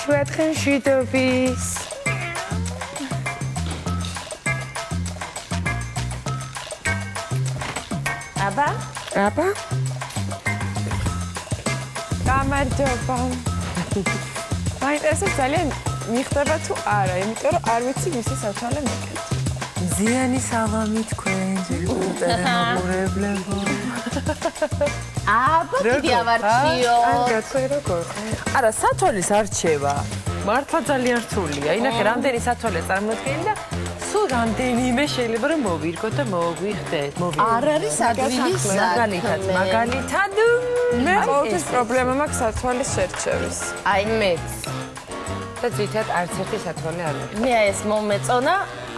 იშვიათხენ შვიდობის. აბა? აბა? გამარჯობა. მაინტერესებს ძალიან მიხდება თუ არა, იმიტომ რომ არ ვიცი ვისი სათვალე მეკეთ. მზიანი სალამი თქვენ, ზეპუტერემოგურებლებო. აბა, დიდი ავარჩიო. კარგად, ხო როგორ? არა, სათვალის არჩევა მართლა ძალიან რთულია. ინახე, რამდენი სათვალე წარმოდგენი და სულ რამდენიმე შეიძლება რომ მოვირგოთ და მოვიხდეთ. არ არის ადვილი მაგალითად მე ყოველთვის პრობლემა მაქვს სათვალის შერჩევის. აი მეც. და ძირითადად არც ერთი სათვალე არ მიხდება. მე ეს მომეწონა,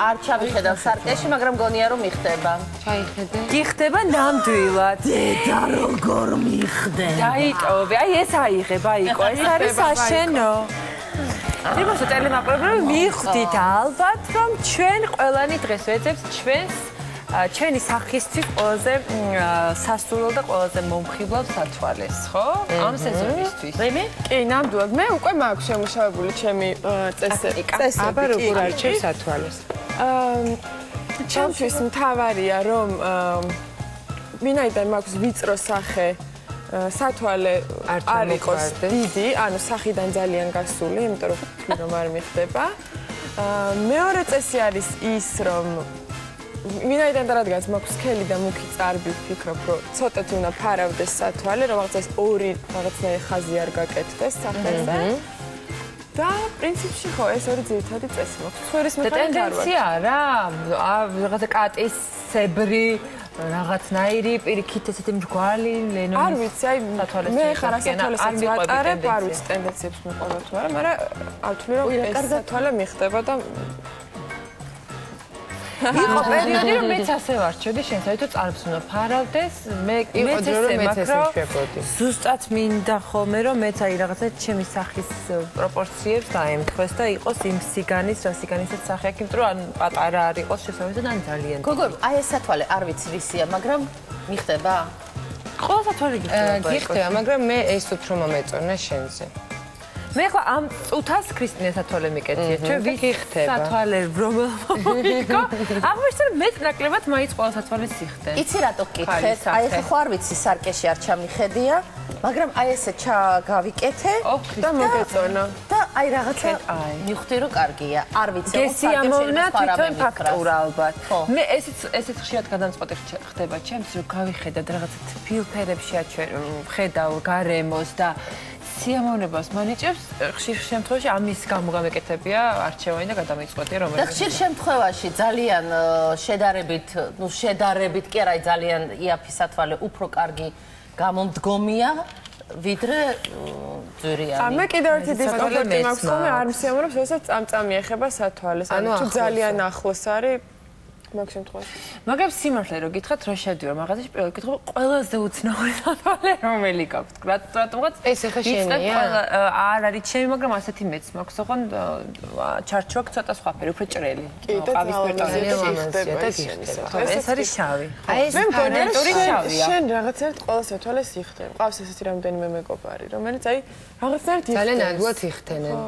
არ ჩავიხედავ სარკეში, მაგრამ გონია რომ მიხდება. ჩაიხედე. გიხდება ნამდვილად. დედა როგორ მიხდება. დაიტოვე. აი ეს აიღებ, აიყო. ეს არის საშენო. იმას ტელემაყურებლები მივხვდით ალბათ რომ ჩვენ ყველანი დღეს ვეძებთ ჩვენი სახისთვის ყველაზე სასურველ და ყველაზე მომხიბლავ სათვალეს, ხო? ამ სეზონისთვის. მე? კი, ნამდვილად. მე უკვე მაქვს შემუშავებული ჩემი წესები. აბა როგორ არჩევ სათვალეს? ჩემთვის მთავარია რომ ვინაიდან მაქვს ვიწრო სახე სათვალე არ იყოს დიდი, ანუ სახიდან ძალიან გასული, იმიტომ რომ არ მიხდება. მეორე წესი არის ის, რომ ვინაიდან და რადგანაც მაქვს სქელი და მუქი წარბი, ვფიქრობ, რომ ცოტათი უნდა ფარავდეს სათვალე, რომ რაღაცას ორი რაღაცნაირი ხაზი არ გაკეთდეს სახეზე. და პრინციპში ხო, ეს ორი ძირითადი წესი მაქვს. ცხვირის მიხედვით ტენდენცია რა, რაღაცა კატისებრი რაღაცნაირი პირიქით ესეთი მრგვალი ლენონის არ ვიცი, აი მე ხარ სათვალესაც ვატარებ, არ ვიცი ტენდენციებს მიყვება თუ არა, მაგრამ ავთვლი რომ ეს სათვალე მიხდება და იყო პერიოდი რომ მეც ასე ვარჩევდი, შენ საერთოდ წარბს უნდა ფარავდეს, მეც ესე მაქვს, ზუსტად მინდა ხოლმე რომ მეც აი რაღაცა ჩემი სახის პროპორციებს დაემთხვეს და იყოს იმ სიგანის, რა სიგანისაც სახე აქვს, იმიტომ რომ ან პატარა არ იყოს შესაბამისად ან ძალიან. გოგო, აი ეს სათვალე არ ვიცი რისია, მაგრამ მიხდება? ყველა სათვალე გიხდება. გიხდება, მაგრამ მე ეს უფრო მომეწონა შენზე. მე ხო ამ წუთას ქრისტინეს სათვალე მიკეთია. ჩვენ ვიხდება. სათვალე რომელმა მოიგო. აღმოჩნდა რომ მეც ნაკლებად მაინც ყველა სათვალეს სიხდე. იცი რატო გკითხეთ? აი ახლა ხო არ ვიცი სარკეში არ ჩამიხედია, მაგრამ აი ესე ჩაგავიკეთე და მოგეწონა. და აი რაღაცა მივხვდი რომ კარგია. არ ვიცი ხო გესიამოვნა თვითონ ფაქტურა ალბათ. მე ესეც ხშირად გადამწყვეტი ხდება ჩემს რომ გავიხედავ რაღაცა ფილტრებში ხედავ გარემოს და სიამოვნებას მანიჭებს, ხშირ შემთხვევაში ამის გამო გამეკეთებია არჩევანი და გადამიწყვეტია რომელიც. და ხშირ შემთხვევაში ძალიან შედარებით კი არა, ძალიან იაფი სათვალე უფრო კარგი გამომდგომია, ვიდრე ძვირიანი. მე კიდევ ერთი დისკომფორტი მაქვს ხოლმე, არ მსიამოვნებს, როდესაც წამწამი ეხება სათვალეს, ანუ თუ ძალიან ახლოს არის მაგ შემთხვევაში. მაგრამ სიმართლე რომ გითხრათ, რა შევდივარ მაღაზიაში, პირველად გითხრობ, ყველაზე უცნაური სათვალე რომელი გაქვთ? რატომღაც ეს ახლა შენია? არ არის ჩემი, მაგრამ ასეთი მეც მაქვს, ოღონდ ჩარჩო აქვს ცოტა სხვაფერი, უფრო ჭრელი. ეს არის შავი. აი ეს პარენტური შავია. შენ რაღაცნაირად ყველა სათვალეს იხდებ. ყავს ესეთი რამდენიმე მეგობარი, რომელიც აი რაღაცნაირად იხდებს. ძალიან ადვილად იხდენენ.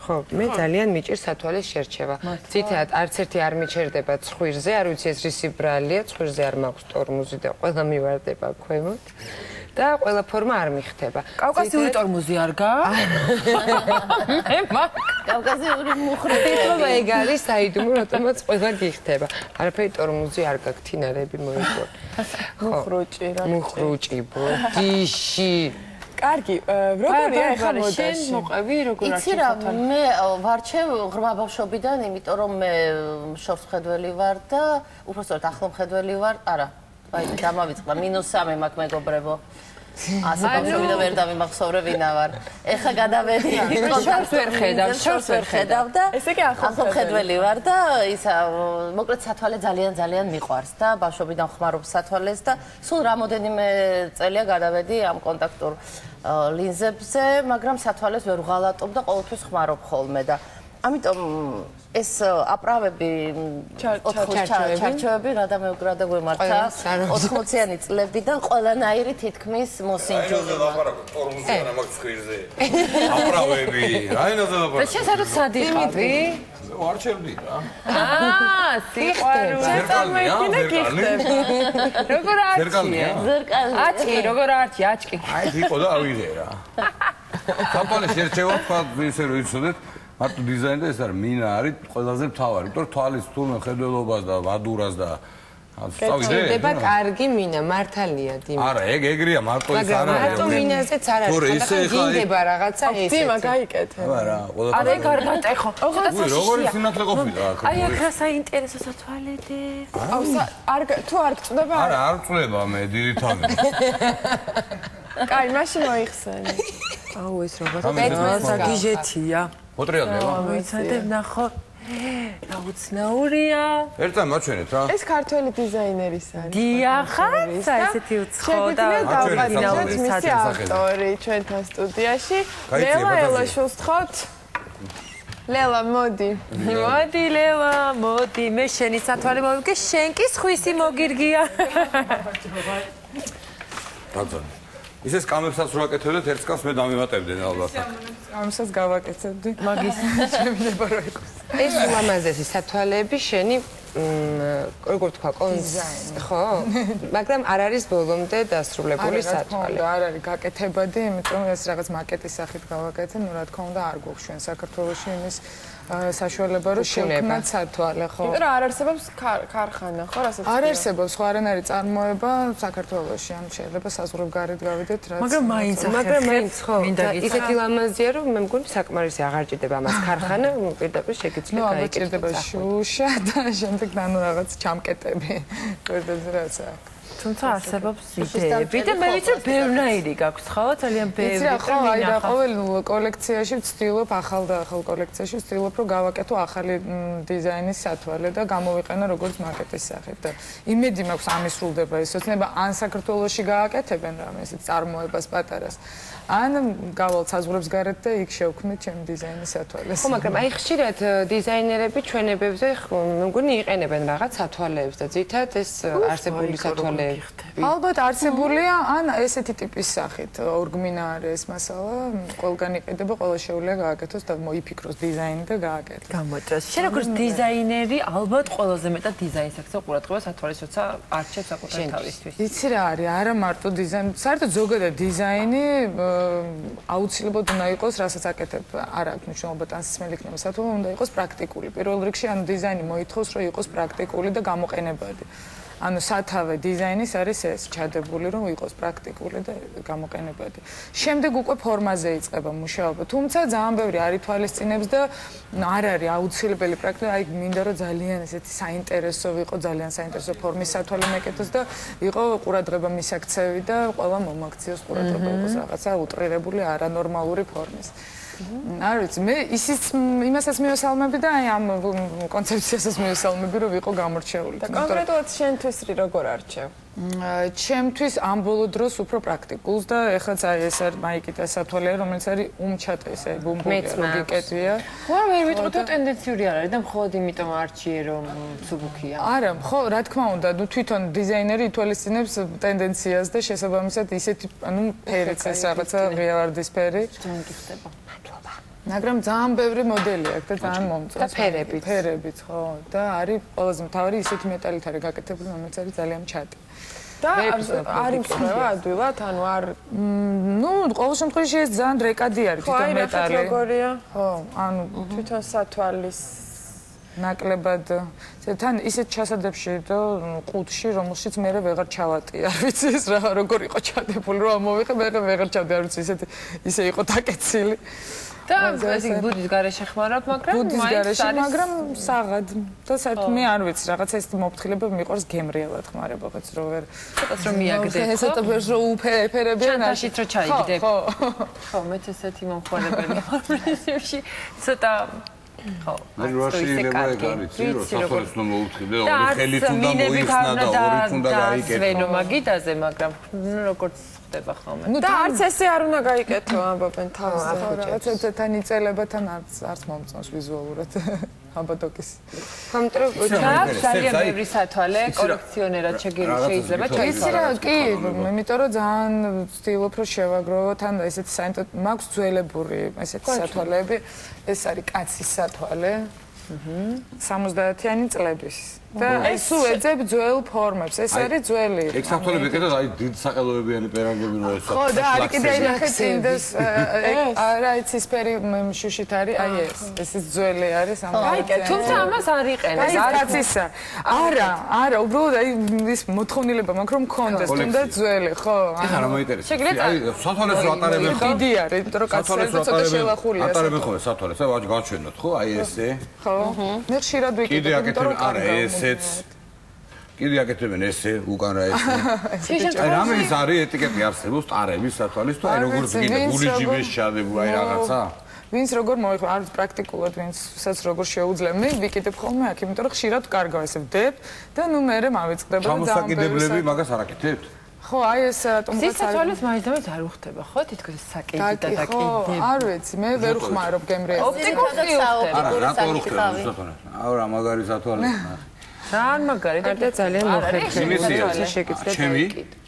ხო, მე ძალიან მიჭირს სათვალეს შერჩევა. ძირითადად არც ერთი არ მიჩერდება ცხვირზე, არ ვიცი ეს რისი ბრალია, ცხვირზე არ მაქვს ტორმუზი და ყველა მივარდება ქვემოთ. და ყველა ფორმა არ მიხდება. კავკასიური ტორმუზი არ გაქვს? მე მაქვს. კავკასიური მუხრები. ეთქობა ეგ არის საიდუმლო, რატომაც ყველა გიხდება. არაფერი ტორმუზი არ გაქვს, თინარები მოიგო. მუხრუჭი რა. მუხრუჭი, ბოდიში. კარგი, როგორია ახლა მოდაში? მოყვები, როგორ იცი რა, მე ვარჩევ ღრმა ბავშვობიდან, იმიტომ რომ მე შორსმხედველი ვარ და უბრალოდ ახლო მხედველი ვარ. არა, აი დამავიწყდა -3 მაქვს მეგობრებო. ასე ბავშვობიდან ვერ დავიმახსოვრე ვინა ვარ. ეხლა გადავედი, შორს ვერ ხედავ და ესე კი ახლო მხედველი ვარ და ისა მოკლედ სათვალე ძალიან მიყვარს და ბავშვობიდან ხმარობ სათვალეს და სულ რამოდენიმე წელია გადავედი ამ კონტაქტურ ლინზებზე, მაგრამ სათვალეს ვერ ვღალატობ და ყოველთვის ხმარობ ხოლმე და ამიტომ ეს აправები ჩარჩოები რა დამეუგრადა 80-იანი წლებიდან ყველანაირი თითქმის მოსინჯული ტორმუზიან მაგ ცხვირზე აправები რაინაზე და შენ სადაც სადიყავი ვარჩევდი რა სიყვარული წარმოიდგინე გიხდები როგორ არჩია ზერკალი აჩკი როგორ არჩია აჩკი აი იყო და ავიღე რა სათვალე შერჩევა თქვა ისე რომ იცოდეთ მარტო დიზაინი და ეს არის მინა არის ყველაზე მთავარი იმიტომ რომ თვალის თურმე ხედველობას და ვადურას და გეჭირდება კარგი მინა მართალია დიმა არა ეგრეა მარტო ის არ არის მარტო მინაზეც არ არის ხანდახან გინდება რაღაცა ეს დიმა გაიკეთე არა არა ეგ არ გატეხო როგორი სინათლე ყოფილა აი აქ რა საინტერესო სათვალედებს თუ არ გწდება არა არ წლება მე დიდითამი კაი მაშინ მოიხსენი აუ ეს როგორ საგიჟეთია მოტრიალდება მოიცადებ ნახო რა უცნაურია ერთად მაჩვენეთ რა ეს ქართველი დიზაინერის არის დიახაც ესეთი უცხო და დავყავდით მისი ავტორი ჩვენთან სტუდიაში ლელა ელაშვილს თხოვთ ლელა მოდი მოდი ლელა მოდი მე შენი სათვალე მოვიგე შენ კი სხვისი მოგირგია ბატონო ისე სკამებსაც რო აკეთებდეთ ერთ სკამს მე დამივატებდნენ ალბათ ამასაც გავაკეთებდი მაგის შემიძლება რომ იყოს ეს ულამაზესი სათვალეები შენი როგორ თქვა ხო მაგრამ არ არის ბოლომდე დასრულებული სათვალე არ არის გაკეთებადი იმიტომ ეს რაღაც მაკეტის სახით გავაკეთე ნუ რა თქმა უნდა არ გვაქვს ჩვენ საქართველოში იმის საშუალება რომ შევქმნათ სათვალე ხო იმიტომ რომ არ არსებობს ქარხანა ხო რასაც არ არსებობს ხო არანაირი წარმოება საქართველოში ან შეიძლება საზღვრებგარეთ გავიდეთ რაც მაგრამ მაინც ხო ისეთი ლამაზია რომ მე მგონი საკმარისი აღარ ჭირდება ამას ქარხანა პირდაპირ შეგიძლია გაიგეთ შუშა და შემდეგ ნანუ რაღაც ჩამკეტები გვერდებზე რაც აქვს თუმცა არსებობს იდეები და მე ვიცი ბევრნაირი გაქვს ხო ძალიან ბევრი ხო აი და ყოველ კოლექციაში ვცდილობ ახალ და ახალ კოლექციაში ვცდილობ რომ გავაკეთო ახალი დიზაინის სათვალე და გამოვიყენო როგორც მაკეტის სახით და იმედი მაქვს ამის სრულდება ეს ოცნება ან საქართველოში გააკეთებენ რამე ისეთ წარმოებას პატარას ან გავალთ საზღვრებს გარეთ და იქ შევქმნით ჩემი დიზაინის სათვალეს ხო მაგრამ აი ხშირად დიზაინერები ჩვენებებზე მე მგონი იყენებენ რაღაც სათვალეებს და ძირითადად ეს არსებული სათვალეები ალბათ არსებულია ან ესეთი ტიპის სახით ორგმინა არის ეს მასალა ყველგან იყიდება ყველა შეუძლია გააკეთოს და მოიფიქროს დიზაინი და გააკეთოს გამოწეს შენ როგორც დიზაინერი ალბათ ყველაზე მეტად დიზაინს აქცევ ყურადღებას სათვალეს როცა არჩევ საკუთარ თავისთვის იცი რა არის არა მარტო დიზაინი საერთოდ ზოგადად დიზაინი აუცილებლად უნდა იყოს, რასაც აკეთებ, არ აქვს მნიშვნელობა ტანსისმელი იქნება, სათვალე უნდა იყოს პრაქტიკული. პირველ რიგში ანუ დიზაინი მოითხოვს, რომ იყოს პრაქტიკული და გამოყენებადი. ანუ სათავე დიზაინის არის ეს, ჩადებული, რომ იყოს პრაქტიკული და გამოყენებადი. შემდეგ უკვე ფორმაზე იწყება მუშაობა. თუმცა ძალიან ბევრი არ ითვალისწინებს და არ არის აუცილებელი პრაქტიკა, აი მინდა რომ ძალიან ესეთი საინტერესო ვიყო, ძალიან საინტერესო ფორმის სათვალე მეკეთოს და იყო ყურადღება მისაქცევი და ყველა მომაქციოს ყურადღება იყოს რაღაცა უტრირებული, არანორმალური ფორმის. არ ვიცი, მე იმასაც მივესალმები და აი ამ კონცეფციასაც მივესალმები, რომ ვიყო გამორჩეული. და კონკრეტულად შენთვის როგორ არჩევ? ჩემთვის ამ ბოლო დროს უფრო პრაქტიკულს და ეხლაც აი ეს არის მაიკიტა სათვალე, რომელიც არის უმჩატ ესე ბუმბუკია. ხო, მე ვიტყვი თუ ტენდენციური არ არის და მხოლოდ იმიტომ არჩიე რომ სუბუქია. არა, ხო, რა თქმა უნდა, ნუ თვითონ დიზაინერი ითვალისწინებს ტენდენციას და შესაბამისად ისეთი, ანუ ფერიც ეს რაღაცა ღია ვარდისფერი. მოგიხდება. მაგრამ ძალიან ბევრი მოდელი აქვს და ძალიან მომწონს. და ფერებიც, ხო, და არის ყველაზე მთავარი ისეთი მეტალით არის გაკეთებული, რომელიც არის ძალიან ჩატი. და არ იმსხვრევა ადვილად, ანუ არ ნუ ყოველ შემთხვევაში ეს ძალიან დრეკადი არის თვითონ მეტალი. როგორია? ხო, ანუ თვითონ სათვალის ნაკლებად თან ისეთ ჩასადებში და ყუთში, რომელშიც მე ვეღარ ჩავატი, არ ვიცი ეს რა როგორ იყო ჩადებული, რომ ამოვიღე, მე ვეღარ ჩავდი, არ ვიცი ისე იყო დაკეცილი. და ესე ბუდის გარეშე ხმარობ, მაგრამ ბუდის გარეშე, მაგრამ საღად და საერთოდ მე არ ვიცი, რაღაცა ეს მოფრთხილება მიყვარს გემრიელად ხმარება, ხოც რო ვერ ცოტას რომ მიაგდებ, ხო? ცოტა ვერ რო უფერებიან, ნაშით რო ჩაიგდებ. ხო. ხო, მეც ესეთი მომხმარებელი ვარ პრინციპში, ცოტა ხო. მე რა შეიძლება ეგ არის, რომ საფორს უნდა მოუთხიბე, ორი ხელით უნდა მოიხსნა და ორი უნდა გაიგებო. ვენო მაგიდაზე, მაგრამ როგორც ხდება ხოლმე. და არც ესე არ უნდა გაიკეთო ამბობენ თავზე. რაღაცა თან იწელებათან არც მომწონს ვიზუალურად ამბატოკის. ხომ ძალიან ბევრი სათვალე კოლექციონერად შეიძლება იცი რა, კი, იმიტომ რომ ძალიან ვცდილობ რომ შევაგრო, თან ესეთი საერთოდ მაქვს ძველებური ესეთი სათვალეები, ეს არის კაცის სათვალე. 70-იანი წლების. და ეს სულ ეძებ ძველ ფორმებს. ეს არის ძველი. ეგ საფრთხები ეკეთებათ აი დიდ საყელოებიანი პერანგები რო ეს. ხო, და არის კიდე ინახე წინდეს არა იცი სფერი შუშით არის, აი ეს. ეს ძველი არის 70-იანი. თუმცა ამას არ იყენებს. ეს კაცისა. არა, უბრალოდ აი ის მოთხოვნილება მაქვს რომ მქონდეს, თუნდაც ძველი, ხო? ეს არ მოინტერესებს. აი სათვალეს რო ატარებენ ხო? დიდი არის, იმიტომ რომ კაცები ცოტა შელახულია. ატარებენ ხო სათვალეს, აი ვაჭ გაჩვენოთ ხო? აი ესე. ხო. მე ხშირად ვიკეთებ, იმიტომ რომ არა ესეც კიდე აკეთებენ ესე უკან რა ესე. აი რამე ის არის ეტიკეტი არსებობს ტარების სათვალის თუ აი როგორც გინდა გული ჯიბეს ჩადებულ აი რაღაცა. ვინც როგორ მოიხვა, არის პრაქტიკულად ვინცაც როგორ შეუძლია. მე ვიკეთებ ხოლმე აქ, იმიტომ რომ ხშირად კარგავ ესე ვდებ და ნუ მე მავიწყდება და ჩამოსაკიდებლები მაგას არ აკეთებთ? ხო, აი ეს რატომ ის სათვალეს მაინც არ უხდება, ხო? თითქოს საკედი და დაკიდები. არ ვიცი, მე ვერ ხმარობ გემრიელს. ოპტიკოსი უხდება. არა, რატო არ უხდება სათვალე? აუ რა მაგარი სათვალე. ძალიან მაგარი და ძალიან მოხერხებული შეკითხება. ჩემი?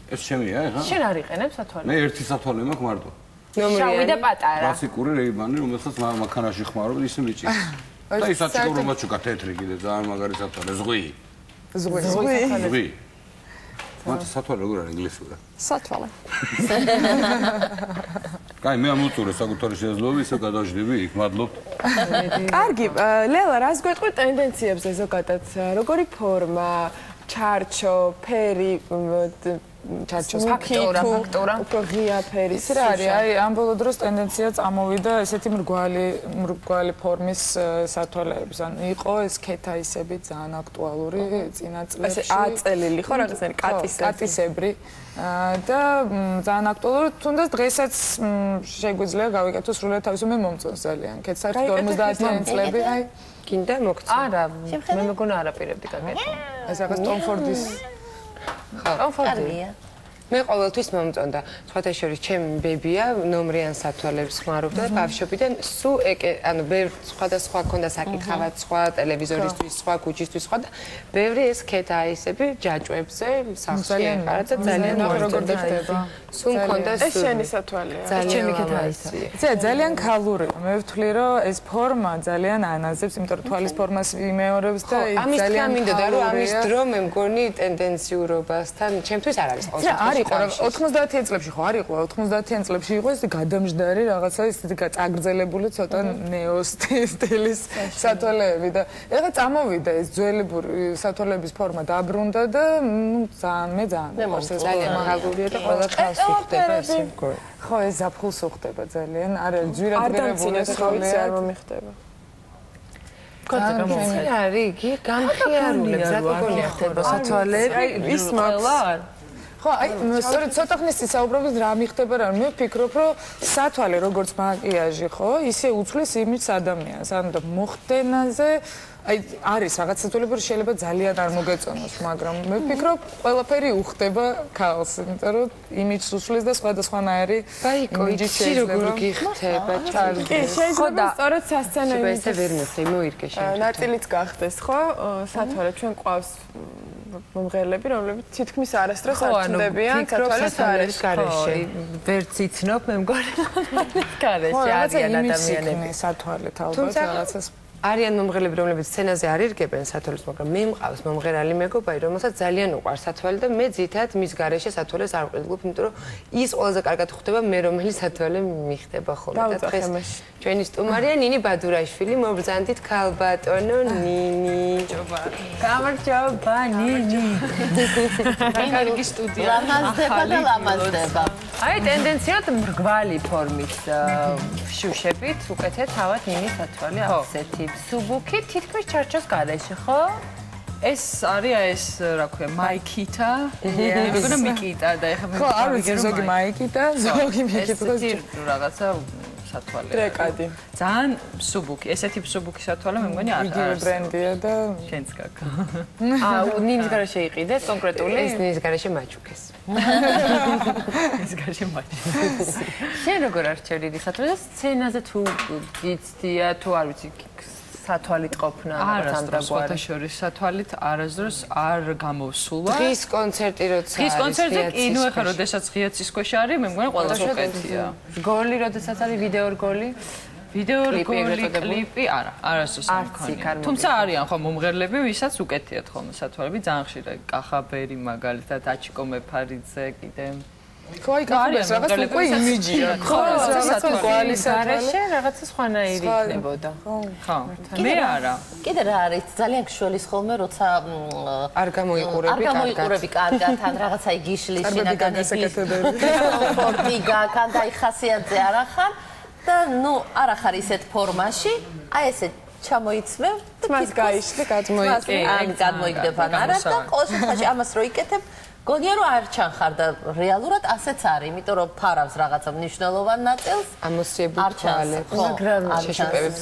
ეს ჩემია, ხა? შენ არ იყენებ სათვალე? მე ერთი სათვალე მაქვს მარტო. შავი და პატარა. კლასიკური რეიბანი, რომელსაც მანქანაში ხმარობ, ისე მიჭირს. და ის საჭირო მაჩუკა თეთრი კიდე ძალიან მაგარი სათვალე, ზღვი. ზღვი. მათ სათვალე როგორ არის ინგლისურად? სათვალე. კაი, მე ამოწურე საკუთარი შესაძლებლობები, ისე გადავждები იქ, მადლობთ. კარგი, ლელა, რას გვეტყვი ტენდენციებზე ზოგადად? როგორი ფორმა, ჩარჩო, ფერი, ჩარჩოს ფაქტორა. უფრო ღია ფერი. ის რა არის? აი, ამ ბოლო დროს ტენდენცია წამოვიდა ესეთი მრგვალი ფორმის სათვალეების. ან იყო ეს ქეთაისები ძალიან აქტუალური წინა წლებში. ესე აწელილი ხო რაღაცნაირი კატისებრი. და ძალიან აქტუალური, თუნდაც დღესაც შეგვიძლია გავიკეთო სრულად თავის მე მომწონს ძალიან. ქეთსაერთოდ 50-იანი წლები, აი, გინდა მოგწონს. არა, მე მეგონა არ აპირებდი გაკეთო. ეს რაღაც Tom Ford-ის კარგია. მე ყოველთვის მომწონდა. სხვათა შორის ჩემი ბებია ნომრიან სათვალებს ხმარობდა და ბავშვობიდან სულ ანუ სხვადასხვა ქონდა საკითხავად, სხვა ტელევიზორისთვის, სხვა კუჩისთვის, სხვა და ბევრი ეს ქეთაისები ჯაჭვებზე სახში ეყარა და ძალიან როგორ ხდება. სულ მქონდა ეს შენი სათვალეა. ჩემი ქეთაისი. ძალიან ქალურია. მე ვთვლი რომ ეს ფორმა ძალიან ანაზებს, იმიტომ რომ თვალის ფორმას იმეორებს და ძალიან მინდოდა რომ ამის დრო მე მგონი ტენდენციურობასთან ჩემთვის არ არის ყოველთვის. იყო 90-იან წლებში ხო არ იყო 90-იან წლებში იყო ეს გადამჯდარი რაღაცა ის წაგრძელებული ცოტა ნეო სტილის სათვალეები და ეხლა წამოვიდა ეს ძველებური სათვალეების ფორმა დაბრუნდა და ნუ მე ძალიან მაგალურია და ყველა ხალხს ხდება ესე მგონი. ხო ეს ზაფხულს ხდება ძალიან არ არის ძვირადღირებული სხავიცი არ მომიხდება. კაცი არის იგი განხიარულებს რა გონია ხდება სათვალეები ის მაქვს ხო, აი, სწორედ ცოტა ხნის წინ საუბრობთ რა მიხდება რა. მე ვფიქრობ, რომ სათვალე როგორც მაკიაჟი, ხო, ისე უცვლის იმის ადამიანს. ანუ და მოხდენაზე აი არის რაღაც სათვალეები რომ შეიძლება ძალიან არ მოგეწონოს, მაგრამ მე ვფიქრობ, ყველაფერი უხდება ქალს, იმიტომ რომ იმის უცვლის და სხვადასხვანაირი ბაიკო, იცი როგორ გიხდება ჩარლი. კი, შეიძლება სწორედ სასცენო იმის ვერ მოხდე, მოირგე შენ. ნაწილიც გახდეს, ხო? სათვალე ჩვენ ყავს მომღერლები, რომლებიც თითქმის არასდროს არ ჩნდებიან სათვალეს გარეშე. ვერც იცნობ მე მგონი. გარეშე არიან ადამიანები. სათვალე ალბათ რაღაცას არიან მომღერლები, რომლებიც სცენაზე არ ირგებენ სათვალეს, მაგრამ მე მყავს მომღერალი მეგობარი, რომელსაც ძალიან უყვარს სათვალე და მე ძირითადად მის გარეშე სათვალეს არ ვყიდულობ, იმიტომ რომ ის ყველაზე კარგად ხვდება მე რომელი სათვალე მიხდება ხოლმე და დღეს ჩვენი სტუმარია ნინი ბადურაშვილი, მობრძანდით ქალბატონო ნინი. გამარჯობა ნინი. კარგი სტუდია. ლამაზდება. აი ტენდენციად მრგვალი ფორმის შუშებით უკეთე თავად ნინი სათვალე ასეთი სუბუქი თითქმის ჩარჩოს გარეშე, ხო? ეს არის ეს რა ქვია მაიკიტა. მეგონა მიკიტა და ეხლა მე ხო, არ ვიცი ზოგი მაიკიტა, ზოგი მიკიტა. ეს რაღაცა სათვალე. ტრეკადი. ძალიან მსუბუქი, ესეთი მსუბუქი სათვალე მე მგონი არ არის. ბრენდია და შენც გაკა. ნინის გარეშე იყიდეს კონკრეტული? ეს ნინის გარეშე მაჩუქეს. ეს გარეშე მაჩუქეს. შენ როგორ არჩევ დიდი სათვალე? სცენაზე თუ გიცდია თუ არ ვიცი სათვალით ყოფნა არასდროს შორის სათვალით არასდროს არ გამოვსულა. დღის კონცერტი როცა დღის კონცერტზე კი ნუ ეხლა როდესაც ღიაცის ქვეშ არის, მე მგონი ყველაზე უკეთია. გოლი როდესაც არის ვიდეო გოლი? ვიდეო გოლი კლიპი არა, არასდროს არ მქონია. თუმცა არიან ხო მომღერლები, ვისაც უკეთიათ ხოლმე სათვალები, ძალიან ხშირად კახაბერი მაგალითად, აჩიკო მეფარიძე კიდე ხო, აი კახაბერს რაღაც უკვე იმიჯია. ხო, რაღაც გვალის გარეშე რაღაცა სხვანაირი იქნებოდა. ხო. მე არა. კიდე რა არის ძალიან გშველის ხოლმე როცა არ გამოიყურები კარგად ან რაღაცა იგიშლის შინაგანი კომფორტი გაკან და იხასიათზე არ ახარ და ნუ არ ახარ ისეთ ფორმაში აი ესე ჩამოიცმევ და მას გაიშლი გადმოიგდება არა და ყოველ შემთხვევაში ამას რო იკეთებ გონია რომ არ ჩანხარ და რეალურად ასეც არის, იმიტომ რომ ფარავს რაღაცა მნიშვნელოვან ნაწილს. ამოსიებულ თვალებს. მაგრამ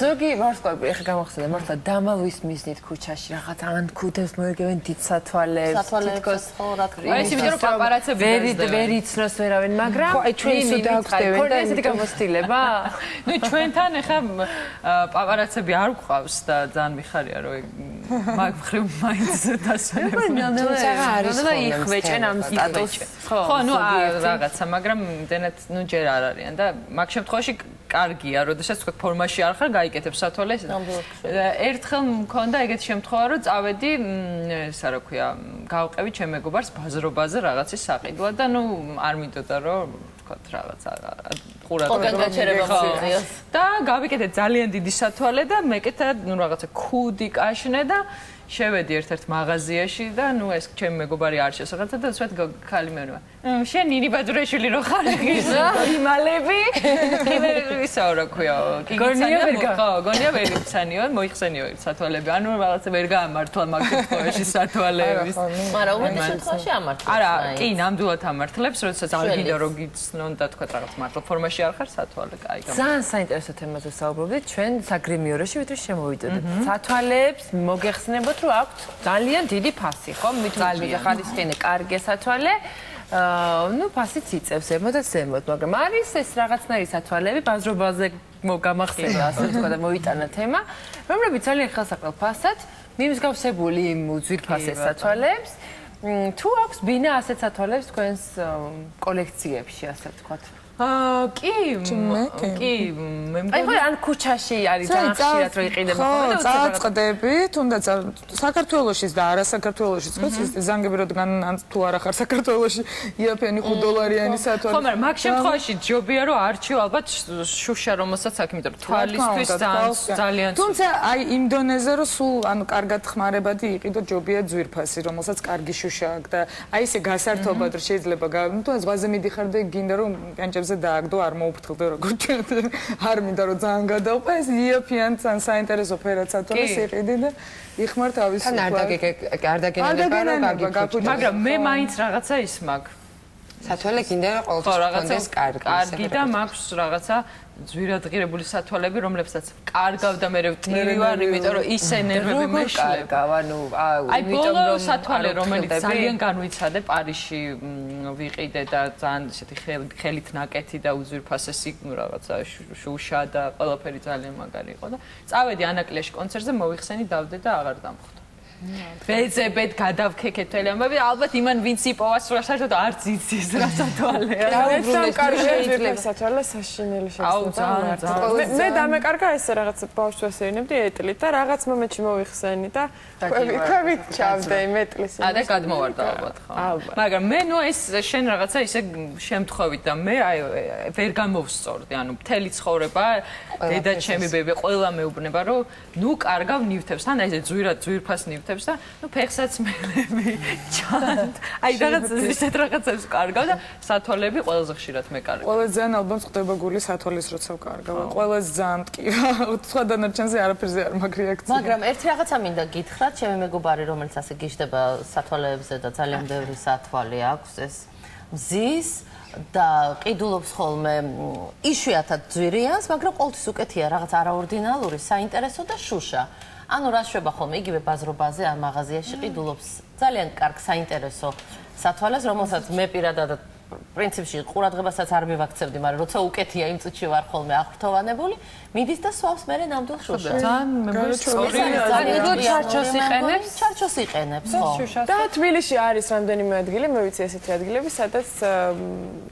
ზოგი ვარსკვლავი ეხა გამახსენდა მართლა დამალვის მიზნით ქუჩაში რაღაც ან ქუდებს მოიგებენ დიდ სათვალებს. თითქოს ხო რა თქმა აი იმიტომ რომ პაპარაცები ვერ იცნობს ვერავინ, მაგრამ ხო აი ჩვენ სულ დაგვხდებენ და ესეთი გამოცდილება? ნუ ჩვენთან ეხა პაპარაცები არ გვყავს და ძალიან მიხარია რომ მაგ მხრივ მაინც დასვენებია. თუმცა არის ხვეჭენ ამ სტატუსს. ხო, ნუ რაღაცა, მაგრამ დენეთ ნუ ჯერ არ არიან და მაგ შემთხვევაში კარგია, როდესაც თქვა ფორმაში არ ხარ, გაიკეთებ სათვალეს. ერთხელ მქონდა ეგეთი შემთხვევა, რომ წავედი, ესა რა ქვია, გავყევი ჩემ მეგობარს ბაზრობაზე რაღაცის საყიდვად და ნუ არ მინდოდა რომ თქვა რაღაცა ყურად გაჩერება და გავიკეთე ძალიან დიდი სათვალე და მეკეთა ნუ რაღაცა ქუდი კაშნე და შევედი ერთ-ერთ მაღაზიაში და ნუ ეს ჩემი მეგობარი არჩევს რაღაცა და სვეთ ხალი მეუბნება. შენ ნინი ბადურაშვილი რო ხარ ის იმალები? ისაო რა ქვია, გიგიცანია ხო, გონია ვერ იცანიო, მოიხსენიო სათვალები. ანუ რაღაცა ვერ გაამართლა მაგ შემთხვევაში სათვალეების. მაგრამ უმეტეს შემთხვევაში ამართლებს. არა, კი, ნამდვილად ამართლებს, როდესაც არ გინდა რომ გიცნონ და თქვა რაღაც მართლა ფორმაში არ ხარ სათვალე, კაი. ძალიან საინტერესო თემაზე საუბრობდით ჩვენ საგრიმიოროში, ვიდრე შემოვიდოდეთ. სათვალეებს მოგეხსენებათ რომ აქვთ ძალიან დიდი ფასი, ხო? მithmetre ხარისხიანი კარგი სათვალე. ნუ ფასიც იწევს ზემოთ და ზემოთ, მაგრამ არის ეს რაღაცნაირი სათვალეები ბაზრობაზე გამახსენდა, ასე ვთქვა და მოიტანა თემა, რომლებიც ძალიან ხელსაყრელ ფასად მიმსგავსებული იმ ძვირფასეს სათვალეებს. თუ აქვს ბინა ასეთ სათვალეებს თქვენს კოლექციებში, ასე ვთქვათ? კი, მე მგონი აი ან ქუჩაში არის ძალიან ხშირად რო იყიდება ხოლმე და წაწყდები, თუნდაც საქართველოშიც და არა საქართველოშიც, ხო, ზანგები როდან ან თუ არ ახარ საქართველოში იაფიანი $5 სათვალე. ხო, მაგრამ მაგ შემთხვევაში ჯობია რომ არჩიო ალბათ შუშა რომელსაც აქვს, იმიტომ რომ თვალისთვის ძალიან თუმცა აი იმ დონეზე რომ სულ ანუ კარგად ხმარებადი იყიდო ჯობია ძვირფასი, რომელსაც კარგი შუშა აქვს და აი ესე გასართობად რომ შეიძლება თუ ზღვაზე მიდიხარ და გინდა რომ კანჭებს დააგდო არ მოუფრთხილდე როგორ ჩვენ არ მინდა რომ ძალიან გადავყვა ეს იაფიან ძალიან საინტერესო ფერად სათვალეს იყიდი და იხმარ თავის თან არ დაგენებება რომ გაგიფუჭო მაგრამ მე მაინც რაღაცა ის მაქვს სათვალე გინდა რომ ყოველთვის კონდეს კარგი და მაქვს რაღაცა ძვირადღირებული სათვალები, რომლებსაც კარგავ და მე ვტირი ვარ, იმიტომ რომ ის ენერგები მეშლება. ანუ აი ბოლო სათვალე, რომელიც ძალიან განვიცადე პარიზში ვიყიდე და ძალიან ისეთი ხელით ნაკეთი და უძვირფასესი რაღაცა შუშა და ყველაფერი ძალიან მაგარი იყო და წავედი ანაკლიაში კონცერტზე, მოვიხსენი დავდე და აღარ დამხვდა. ვეძებეთ გადავქეკეთ მთელი ამბები ალბათ იმან ვინც იპოვას საერთოდ არც იცის რა სათვალეა და ერთამ კარგი შეიძლება სათვალე საშინელი შეცდომა მე დამეკარგა ესე რაღაც ბავშვს ვესერინებდი ეტლით და რაღაც მომენტში მოვიხსენი და ქვევით ჩავდე მეტლის და გადმოვარდა ალბათ ხო მაგრამ მე ნუ ეს შენ რაღაცა ისე შემთხვევით და მე აი ვერ გამოვსწორდი ანუ მთელი ცხოვრება დედა ჩემი ბებე ყველა მეუბნება რომ ნუ კარგავ ნივთებს თან აი ეს ძვირფას ნივთებს და ნუ ფეხსაც მელები ჩანთ. აი რაღაც ისეთ რაღაცებს კარგავ და სათვალები ყველაზე ხშირად მეკარგავ. ყველაზე ძალიან ალბათ ხდება გული სათვალის როცა ვკარგავ. ყველაზე ძალიან მტკივა. სხვა დანარჩენზე არაფერზე არ მაქვს რეაქცია. მაგრამ ერთი რაღაცა მინდა გითხრათ, ჩემი მეგობარი, რომელიც ასე გიждდება სათვალეებზე და ძალიან ბევრი სათვალე აქვს, ეს მზის და ყიდულობს ხოლმე იშვიათად ძვირიანს, მაგრამ ყოველთვის უკეთია რაღაც არაორდინალური, საინტერესო და შუშა. ანუ რა შვება ხოლმე იგივე ბაზრობაზე ან მაღაზიაში ყიდულობს ძალიან კარგ საინტერესო სათვალეს, რომელსაც მე პირადად პრინციპში ყურადღებასაც არ მივაქცევდი, მაგრამ როცა უკეთია იმ წუთში ვარ ხოლმე აღფრთოვანებული, მიდის და სვავს მე ნამდვილ შუშას. ძალიან მეგობრებო, ჩარჩოს იყენებს, ხო. და თბილისში არის რამდენიმე ადგილი, მე ვიცი ესეთი ადგილები, სადაც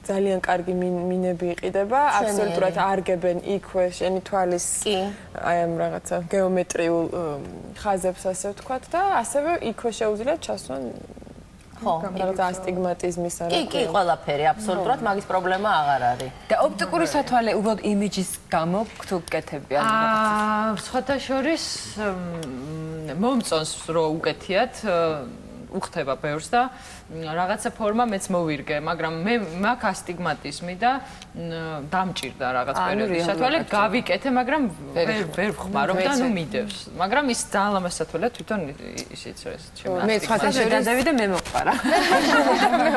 ძალიან კარგი მინები იყიდება, აბსოლუტურად არგებენ იქვე შენი თვალის აი ამ რაღაცა გეომეტრიულ ხაზებს ასე ვთქვათ და ასევე იქვე შეუძლიათ ჩასვან ხო, რაღაც ასტიგმატიზმის არა. კი, ყველაფერი, აბსოლუტურად მაგის პრობლემა აღარ არის. და ოპტიკური სათვალე უბრალოდ იმიჯის გამო თუ გკეთებიან? სხვათა შორის მომწონს რომ უკეთიათ უხდება ბევრს და რაღაცა ფორმა მეც მოვირგე, მაგრამ მე მაგ ასტიგმატიზმი და დამჭირდა რაღაც პერიოდი. სათვალე გავიკეთე, მაგრამ ვერ ვხმარობ და ნუ მიდევს. მაგრამ ის ძალიან ლამაზ სათვალეა, თვითონ ისიც ეს ჩემი. მე სხვათა შორის დადები და მე მოყარა.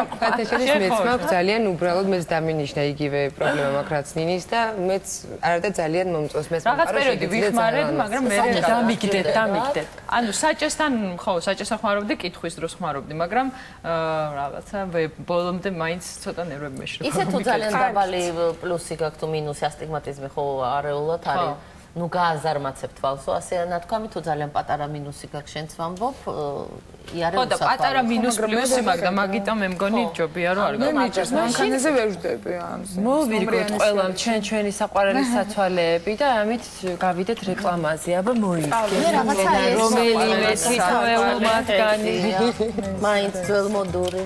სხვათა შორის მეც მაქვს ძალიან უბრალოდ მეც დამინიშნა იგივე პრობლემა მაქვს რაც ნინის და მეც არადა ძალიან მომწონს მეც რაღაც პერიოდი ვიხმარებ, მაგრამ მე დამიგდეთ. ანუ საჭესთან ხო, საჭესთან ხმარობდი, კითხვის დროს ხმარობდი, მაგრამ რაღაცა ბოლომდე მაინც ცოტა ნერვები მეშრება. ისე თუ ძალიან დაბალი პლუსი გაქვს თუ მინუსი ასტიგმატიზმი ხო არეულად არის. ნუ გააზარმაცებ თვალსო, ასე ნათქვამი თუ ძალიან პატარა მინუსი გაქვს შენც ვამბობ, იარე უსაფრთხო. ხო და პატარა მინუს პლუსი მაგ და მაგიტომ მე მგონი ჯობია რომ არ მე მიჭირს მანქანაზე ვერ ვждები ან მოვირგოთ ყველამ ჩვენი საყვარელი სათვალეები და ამით გავიდეთ რეკლამაზე. აბა მოიგეთ. რომელიმე თითოეულ მათგანი მაინც ძველმოდური.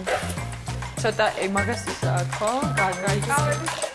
ცოტა მაგას ისაა ხო? გაიგავები.